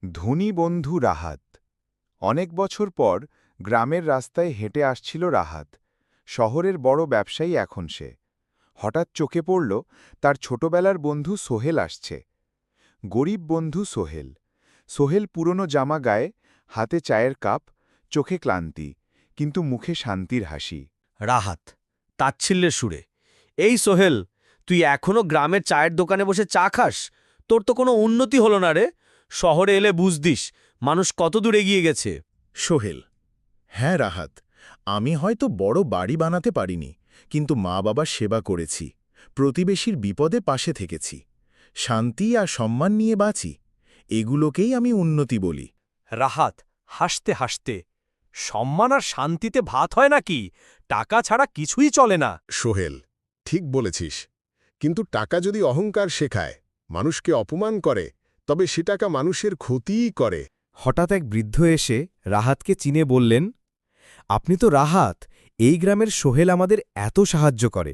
ধনী বন্ধু রাহাত। অনেক বছর পর গ্রামের রাস্তায় হেঁটে আসছিল রাহাত। শহরের বড় ব্যবসায়ী এখন সে। হঠাৎ চোখে পড়ল তার ছোটবেলার বন্ধু সোহেল আসছে। গরিব বন্ধু সোহেল। সোহেল পুরনো জামা গায়ে, হাতে চায়ের কাপ, চোখে ক্লান্তি, কিন্তু মুখে শান্তির হাসি। রাহাত তাচ্ছিল্যের সুরে, এই সোহেল, তুই এখনো গ্রামের চায়ের দোকানে বসে চা খাস? তোর তো কোনো উন্নতি হলো না রে। শহরে এলে বুঝদিস মানুষ কত দূর এগিয়ে গেছে। সোহেল: হ্যাঁ রাহাত, আমি হয়তো বড় বাড়ি বানাতে পারিনি, কিন্তু মা বাবার সেবা করেছি, প্রতিবেশীর বিপদে পাশে থেকেছি, শান্তি আর সম্মান নিয়ে বাঁচি। এগুলোকেই আমি উন্নতি বলি। রাহাত হাসতে হাসতে, সম্মান আর শান্তিতে ভাত হয় নাকি? টাকা ছাড়া কিছুই চলে না। সোহেল, ঠিক বলেছিস, কিন্তু টাকা যদি অহংকার শেখায়, মানুষকে অপমান করে, তবে সে টাকা মানুষের ক্ষতিই করে। হঠাৎ এক বৃদ্ধ এসে রাহাতকে চিনে বললেন, আপনি তো রাহাত, এই গ্রামের সোহেল আমাদের এত সাহায্য করে।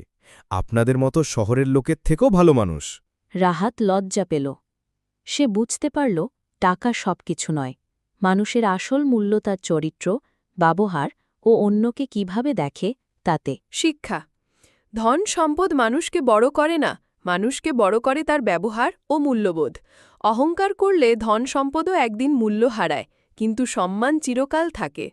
আপনাদের মতো শহরের লোকের থেকেও ভালো মানুষ। রাহাত লজ্জা পেল। সে বুঝতে পারল টাকা সবকিছু নয়। মানুষের আসল মূল্য তার চরিত্র, ব্যবহার ও অন্যকে কিভাবে দেখে তাতে। শিক্ষা: ধন সম্পদ মানুষকে বড় করে না, মানুষকে বড় করে তার ব্যবহার ও মূল্যবোধ। অহংকার করলে ধন সম্পদও একদিন মূল্য হারায়, কিন্তু সম্মান চিরকাল থাকে।